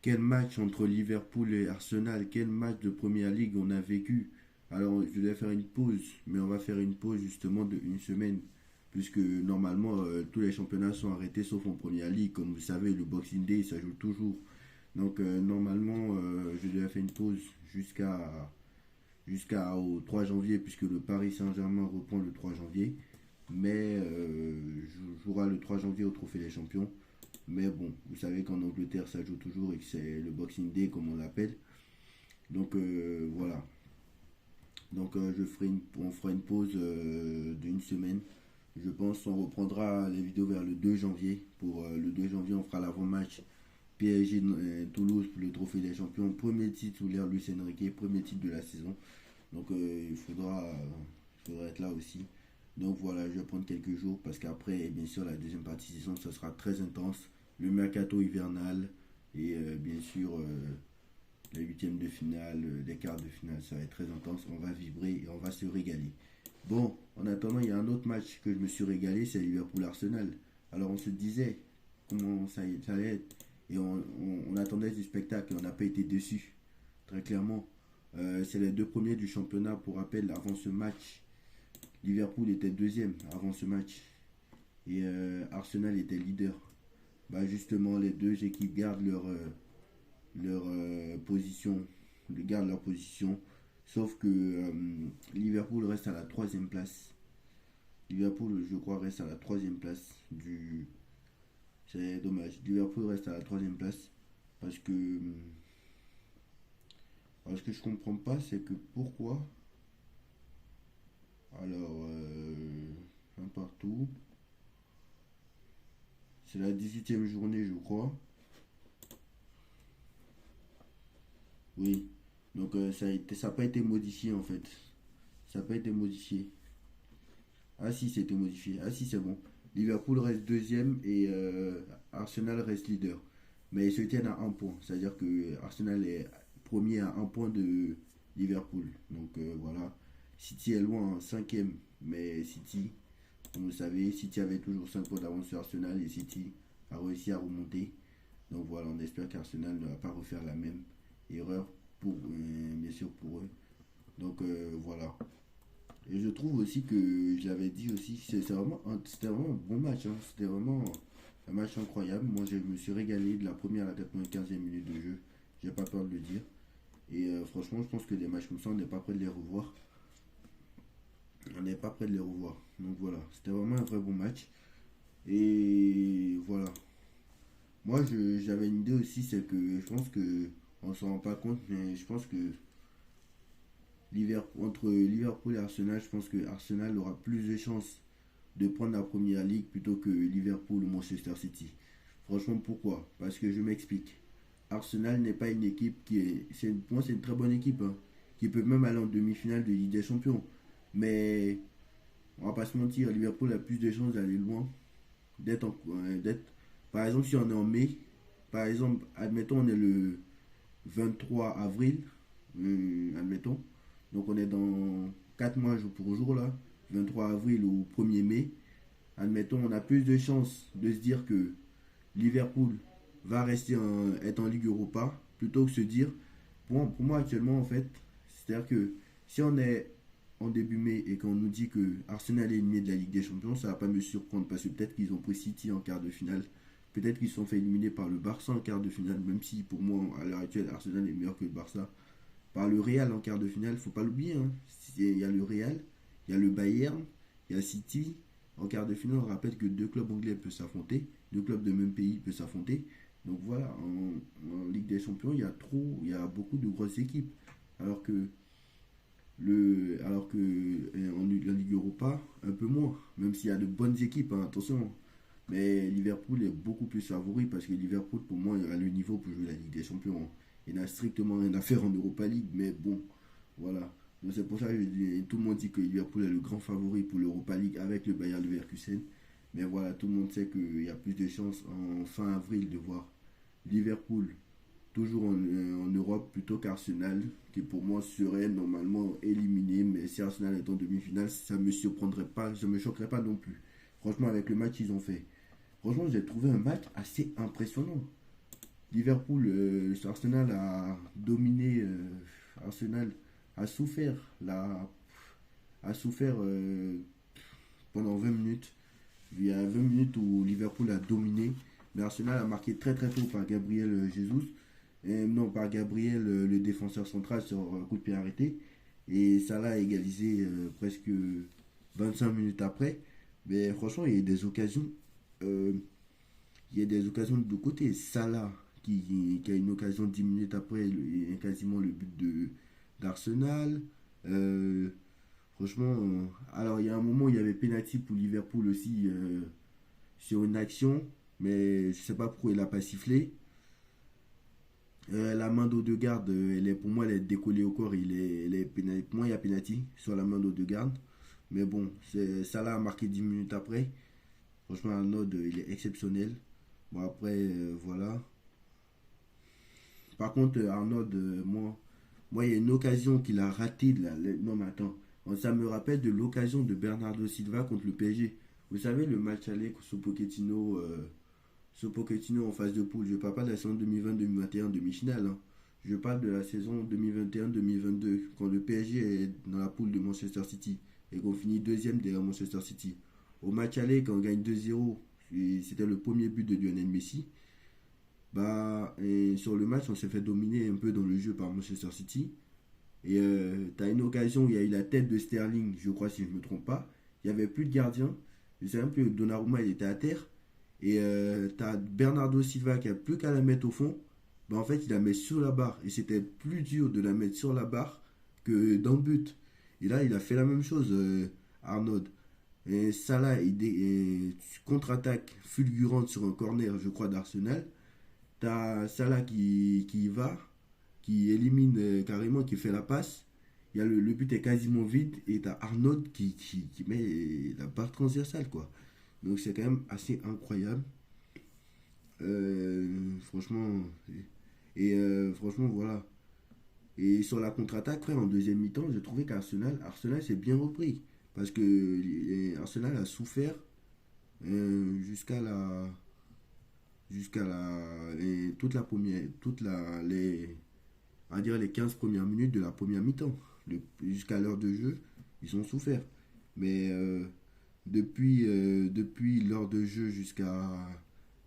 quel match entre Liverpool et Arsenal, quel match de Première Ligue on a vécu. Alors, je vais faire une pause, mais on va faire une pause justement de une semaine, puisque normalement tous les championnats sont arrêtés sauf en Première Ligue. Comme vous savez, le Boxing Day, ça joue toujours. Donc, normalement, je devais faire une pause jusqu'au 3 janvier, puisque le Paris Saint-Germain reprend le 3 janvier. Mais jouera le 3 janvier au Trophée des Champions. Mais bon, vous savez qu'en Angleterre, ça joue toujours et que c'est le Boxing Day, comme on l'appelle. Donc voilà. Donc on fera une pause d'une semaine. Je pense qu'on reprendra les vidéos vers le 2 janvier. Pour le 2 janvier, on fera l'avant-match PSG Toulouse pour le Trophée des Champions. Premier titre sous l'ère Luis Enrique, premier titre de la saison. Donc il faudra être là aussi. Donc voilà, je vais prendre quelques jours parce qu'après, bien sûr, la deuxième partie de saison, ça sera très intense. Le mercato hivernal et bien sûr les huitièmes de finale, les quarts de finale, ça va être très intense. On va vibrer et on va se régaler. Bon, en attendant, il y a un autre match que je me suis régalé, c'est Liverpool-Arsenal. Alors on se disait comment ça allait être et on attendait du spectacle et on n'a pas été déçus, très clairement. C'est les deux premiers du championnat, pour rappel, avant ce match. Liverpool était deuxième avant ce match et Arsenal était leader. Bah justement, les deux équipes gardent leur position, gardent leur position, sauf que Liverpool reste à la troisième place. Liverpool, je crois, reste à la troisième place du. C'est dommage. Liverpool reste à la troisième place parce que ce que je comprends pas, c'est que pourquoi. Alors, un partout. C'est la 18e journée, je crois. Oui. Donc, ça n'a pas été modifié en fait. Ça n'a pas été modifié. Ah si, c'était modifié. Ah si, c'est bon. Liverpool reste deuxième et Arsenal reste leader. Mais ils se tiennent à un point. C'est-à-dire que Arsenal est premier à un point de Liverpool. Donc voilà. City est loin, hein, cinquième. Mais City, comme vous savez, City avait toujours 5 points d'avance sur Arsenal et City a réussi à remonter. Donc voilà, on espère qu'Arsenal ne va pas refaire la même erreur pour, bien sûr pour eux. Donc voilà. Et je trouve aussi que, je l'avais dit aussi, c'était vraiment un bon match, hein. C'était vraiment un match incroyable. Moi, je me suis régalé de la première à la 95e minute de jeu. J'ai pas peur de le dire. Et franchement, je pense que des matchs comme ça, on n'est pas prêt de les revoir. On n'est pas prêt de les revoir. Donc voilà, c'était vraiment un vrai bon match. Et voilà. Moi, j'avais une idée aussi, c'est que je pense que on s'en rend pas compte, mais je pense que entre Liverpool et Arsenal, je pense que Arsenal aura plus de chances de prendre la première ligue plutôt que Liverpool ou Manchester City. Franchement, pourquoi? Parce que je m'explique. Arsenal n'est pas une équipe qui est. Pour moi, c'est une très bonne équipe, hein, qui peut même aller en demi-finale de Ligue des Champions. Mais on va pas se mentir, Liverpool a plus de chances d'aller loin. Par exemple, si on est en mai, par exemple, admettons, on est le 23 avril, admettons. Donc on est dans 4 mois jour pour jour là, 23 avril au 1er mai. Admettons, on a plus de chances de se dire que Liverpool va être en Ligue Europa plutôt que se dire, pour moi actuellement en fait, c'est-à-dire que si on est en début mai et qu'on nous dit que Arsenal est éliminé de la Ligue des Champions, ça va pas me surprendre parce que peut-être qu'ils ont pris City en quart de finale, peut-être qu'ils se sont fait éliminer par le Barça en quart de finale, même si pour moi à l'heure actuelle Arsenal est meilleur que le Barça. Par le Real en quart de finale, faut pas l'oublier, hein. Il y a le Real, il y a le Bayern, il y a City. En quart de finale, on rappelle que deux clubs anglais peuvent s'affronter, deux clubs de même pays peuvent s'affronter. Donc voilà, en Ligue des Champions, il y a beaucoup de grosses équipes. Alors que en Ligue Europa, un peu moins. Même s'il y a de bonnes équipes, hein, attention. Mais Liverpool est beaucoup plus favori parce que Liverpool, pour moi, a le niveau pour jouer la Ligue des Champions, hein. Il n'a strictement rien à faire en Europa League, mais bon, voilà. Donc c'est pour ça que tout le monde dit que Liverpool est le grand favori pour l'Europa League avec le Bayern Leverkusen. Mais voilà, tout le monde sait qu'il y a plus de chances en fin avril de voir Liverpool toujours en Europe plutôt qu'Arsenal, qui pour moi serait normalement éliminé. Mais si Arsenal est en demi-finale, ça ne me surprendrait pas, ça ne me choquerait pas non plus. Franchement, avec le match qu'ils ont fait. Franchement, j'ai trouvé un match assez impressionnant. Liverpool, Arsenal a dominé. Arsenal a souffert, a souffert pendant 20 minutes. Il y a 20 minutes où Liverpool a dominé, mais Arsenal a marqué très très tôt par Gabriel Jesus. Non, par Gabriel, le défenseur central sur un coup de pied arrêté. Et Salah a égalisé presque 25 minutes après. Mais franchement, il y a des occasions. euh, il y a des occasions de deux côtés. Salah, qui a une occasion 10 minutes après, et quasiment le but d'Arsenal. Euh, Franchement, alors il y a un moment où il y avait penalty pour Liverpool aussi sur une action, mais je sais pas pourquoi il a pas sifflé. La main d'Odegaard, pour moi, elle est décollée au corps. Pour moi, il y a penalty sur la main d'Odegaard. Mais bon, Salah a marqué 10 minutes après. Franchement, Arnaud, il est exceptionnel. Bon, après, voilà. Par contre, Arnaud, moi, il y a une occasion qu'il a ratée. Non, mais attends. Ça me rappelle de l'occasion de Bernardo Silva contre le PSG. Vous savez, le match aller sous Pochettino en phase de poule. Je ne parle pas de la saison 2020-2021 demi-finale. Hein. Je parle de la saison 2021-2022, quand le PSG est dans la poule de Manchester City et qu'on finit deuxième derrière Manchester City. Au match aller, quand on gagne 2-0, et c'était le premier but de Lionel Messi. Et sur le match, on s'est fait dominer un peu dans le jeu par Manchester City. Et t'as une occasion où il y a eu la tête de Sterling, je crois si je ne me trompe pas. Il n'y avait plus de gardien. Je sais même que Donnarumma il était à terre. Et t'as Bernardo Silva qui a plus qu'à la mettre au fond. En fait, il la met sur la barre. Et c'était plus dur de la mettre sur la barre que dans le but. Et là, il a fait la même chose, Arnaud. Et Salah, contre-attaque fulgurante sur un corner, je crois, d'Arsenal. T'as Salah qui y va, qui élimine carrément, qui fait la passe. Le but est quasiment vide et t'as Arnold qui met la barre transversale, quoi. Donc c'est quand même assez incroyable. Franchement. Franchement, voilà. Et sur la contre-attaque, frère, en deuxième mi-temps, j'ai trouvé Arsenal s'est bien repris. Parce que Arsenal a souffert jusqu'à la. Toute la première. On va dire les 15 premières minutes de la première mi-temps. Jusqu'à l'heure de jeu, ils ont souffert. Mais depuis l'heure de jeu jusqu'à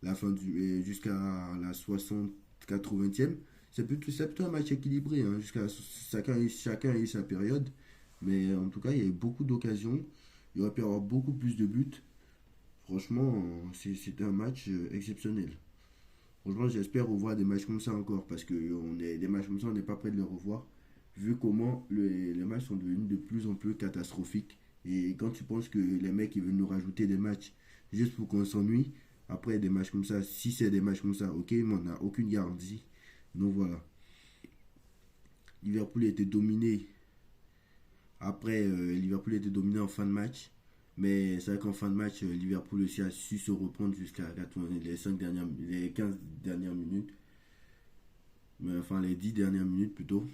la 60-80e, c'est plutôt un match équilibré. Hein, chacun a eu sa période. Mais en tout cas, il y a eu beaucoup d'occasions. Il aurait pu y avoir beaucoup plus de buts. Franchement, c'était un match exceptionnel. Franchement, j'espère revoir des matchs comme ça encore parce que des matchs comme ça, on n'est pas prêt de les revoir. Vu comment les matchs sont devenus de plus en plus catastrophiques. Et quand tu penses que les mecs ils veulent nous rajouter des matchs juste pour qu'on s'ennuie, après des matchs comme ça, si c'est des matchs comme ça, ok, mais on n'a aucune garantie. Donc voilà. Liverpool était dominé. Après, Liverpool était dominé en fin de match. Mais c'est vrai qu'en fin de match, Liverpool aussi a su se reprendre jusqu'à les 15 dernières minutes. Enfin, les 10 dernières minutes plutôt.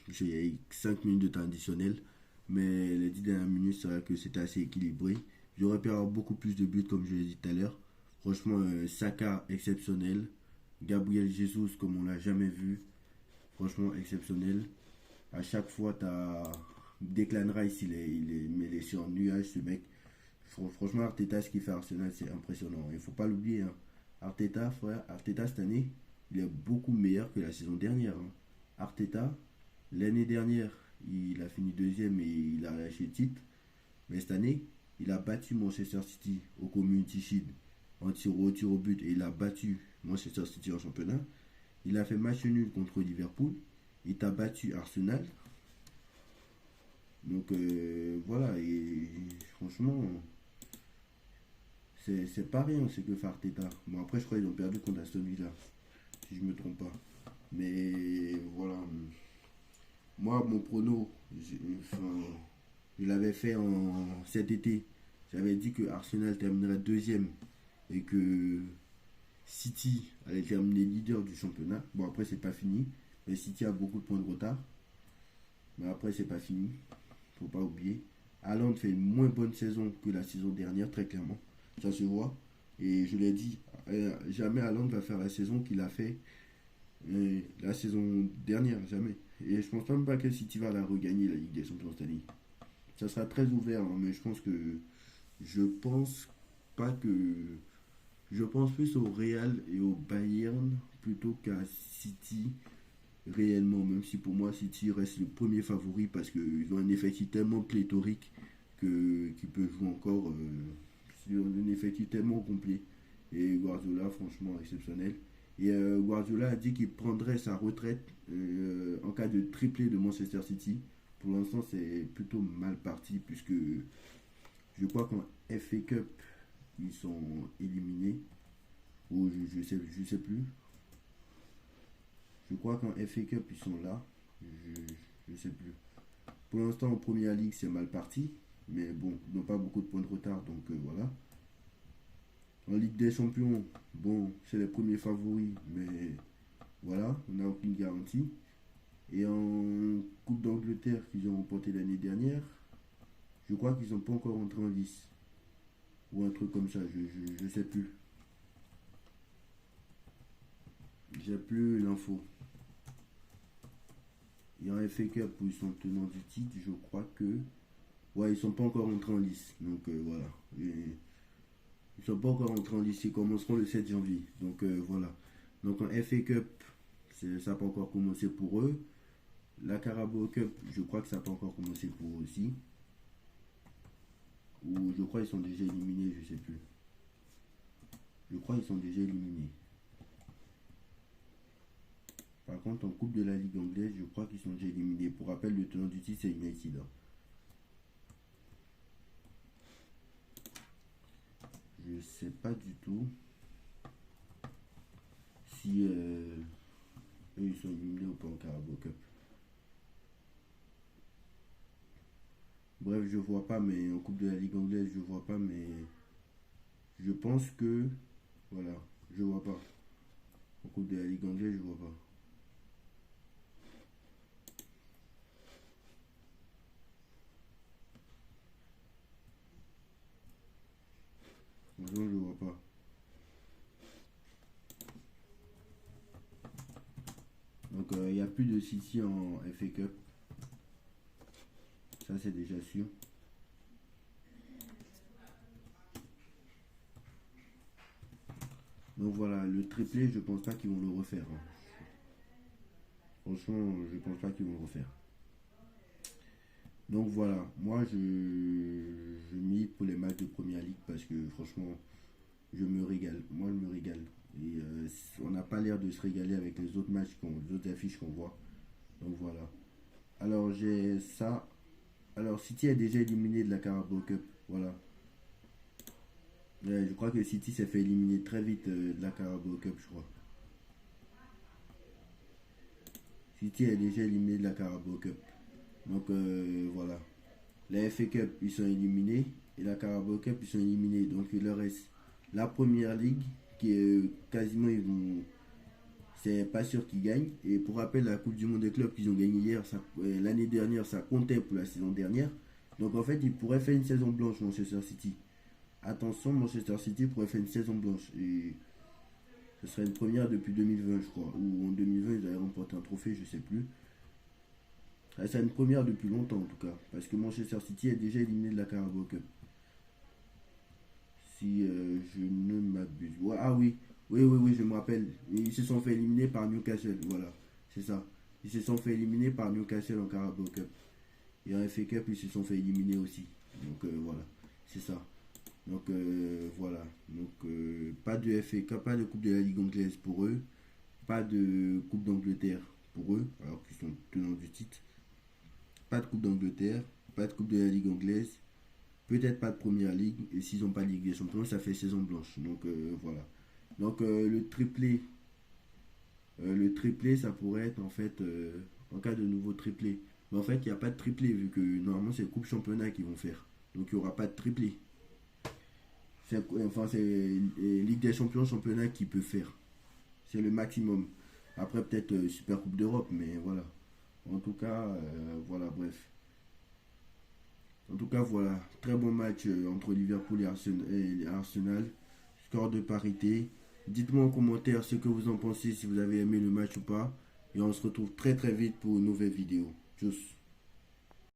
Il y a eu 5 minutes de temps additionnel. Mais les 10 dernières minutes, c'est vrai que c'était assez équilibré. J'aurais pu avoir beaucoup plus de buts, comme je l'ai dit tout à l'heure. Franchement, Saka, exceptionnel. Gabriel Jesus, comme on l'a jamais vu. Franchement, exceptionnel. À chaque fois, t'as Declan Rice, il est sur un nuage, ce mec. Franchement, Arteta, ce qu'il fait à Arsenal, c'est impressionnant. Il ne faut pas l'oublier. Hein. Arteta, frère, Arteta, cette année, il est beaucoup meilleur que la saison dernière. Hein. Arteta, l'année dernière, il a fini deuxième et il a lâché le titre. Mais cette année, il a battu Manchester City au Community Shield en tir au but et il a battu Manchester City en championnat. Il a fait match nul contre Liverpool. Il a battu Arsenal. Donc voilà, et franchement, c'est pas rien ce que fait Arteta. Bon, après, je crois qu'ils ont perdu contre Aston Villa, si je me trompe pas. Mais voilà, moi, mon prono, je l'avais fait cet été. J'avais dit que Arsenal terminerait deuxième et que City allait terminer leader du championnat. Bon, après, c'est pas fini. Mais City a beaucoup de points de retard. Mais après, c'est pas fini. Faut pas oublier. Haaland fait une moins bonne saison que la saison dernière, très clairement. Ça se voit. Et je l'ai dit, jamais Haaland va faire la saison qu'il a fait Et la saison dernière, jamais. Et je pense même pas que City va la regagner, la Ligue des Champions cette année. Ça sera très ouvert, hein, mais je pense pas que je pense plus au Real et au Bayern plutôt qu'à City réellement, même si pour moi City reste le premier favori parce qu'ils ont un effectif tellement pléthorique qu'ils peuvent jouer encore sur un effectif tellement complet. Et Guardiola, franchement, exceptionnel. Et Guardiola a dit qu'il prendrait sa retraite en cas de triplé de Manchester City. Pour l'instant, c'est plutôt mal parti puisque je crois qu'en FA Cup, ils sont éliminés. Ou je sais plus. Je crois qu'en FA Cup, ils sont là. Je sais plus. Pour l'instant, en Première Ligue, c'est mal parti. Mais bon, ils n'ont pas beaucoup de points de retard, donc voilà. En Ligue des Champions, bon, c'est les premiers favoris, mais voilà, on n'a aucune garantie. Et en Coupe d'Angleterre qu'ils ont remporté l'année dernière, je crois qu'ils n'ont pas encore entré en lice. Ou un truc comme ça, je sais plus. J'ai plus l'info. Et en FA Cup où ils sont tenants du titre, je crois que. Ouais, ils sont pas encore entrés en lice. Donc voilà. Et ils sont pas encore entrés en lice. Ils commenceront le 7 janvier. Donc voilà. Donc en FA Cup, ça n'a pas encore commencé pour eux. La Carabao Cup, je crois que ça n'a pas encore commencé pour eux aussi. Ou je crois qu'ils sont déjà éliminés, je sais plus. Je crois qu'ils sont déjà éliminés. Par contre, en Coupe de la Ligue anglaise, je crois qu'ils sont déjà éliminés. Pour rappel, le tenant du titre, c'est United, hein. Je sais pas du tout si eux ils sont éliminés ou pas en Carabao Cup. Bref, je vois pas, mais en Coupe de la Ligue anglaise, je vois pas, mais je pense que. Voilà, je vois pas. En Coupe de la Ligue anglaise, je vois pas. Franchement, je vois pas. Donc, il n'y a plus de City en FA Cup. Ça, c'est déjà sûr. Donc voilà, le triplé, je pense pas qu'ils vont le refaire, hein. Franchement, je pense pas qu'ils vont le refaire. Donc voilà, moi je mise pour les matchs de première ligue parce que franchement, je me régale. Moi, je me régale. Et on n'a pas l'air de se régaler avec les autres matchs, les autres affiches qu'on voit. Donc voilà. Alors j'ai ça. Alors City est déjà éliminé de la Carabao Cup. Voilà. Je crois que City s'est fait éliminer très vite de la Carabao Cup, je crois. City est déjà éliminé de la Carabao Cup. Donc voilà. La FA Cup, ils sont éliminés. Et la Carabao Cup, ils sont éliminés. Donc il leur reste la première ligue, qui est quasiment, ils vont. C'est pas sûr qu'ils gagnent. Et pour rappel, la Coupe du Monde des clubs qu'ils ont gagné hier, l'année dernière, ça comptait pour la saison dernière. Donc en fait, ils pourraient faire une saison blanche, Manchester City. Attention, Manchester City pourrait faire une saison blanche. Et ce serait une première depuis 2020, je crois. Ou en 2020, ils avaient remporté un trophée, je sais plus. Ah, c'est une première depuis longtemps, en tout cas. Parce que Manchester City est déjà éliminé de la Carabao Cup. Si je ne m'abuse. Ouais, ah oui. Oui, je me rappelle. Ils se sont fait éliminer par Newcastle. Voilà, c'est ça. Ils se sont fait éliminer par Newcastle en Carabao Cup. Et en FA Cup, ils se sont fait éliminer aussi. Donc voilà, c'est ça. Donc voilà. Donc pas de FA Cup, pas de Coupe de la Ligue anglaise pour eux. Pas de Coupe d'Angleterre pour eux, alors qu'ils sont tenants du titre. Pas de Coupe d'Angleterre, pas de Coupe de la Ligue anglaise, peut-être pas de Première Ligue, et s'ils n'ont pas de Ligue des Champions, ça fait saison blanche. Donc voilà. Donc le triplé, ça pourrait être en fait en cas de nouveau triplé. Mais en fait, il n'y a pas de triplé vu que normalement c'est Coupe Championnat qu'ils vont faire. Donc il n'y aura pas de triplé. Enfin, c'est Ligue des Champions, Championnat qui peut faire. C'est le maximum. Après, peut-être Super Coupe d'Europe, mais voilà. En tout cas, voilà, bref. En tout cas, voilà. Très bon match entre Liverpool et Arsenal. Score de parité. Dites-moi en commentaire ce que vous en pensez, si vous avez aimé le match ou pas. Et on se retrouve très très vite pour une nouvelle vidéo. Tchuss.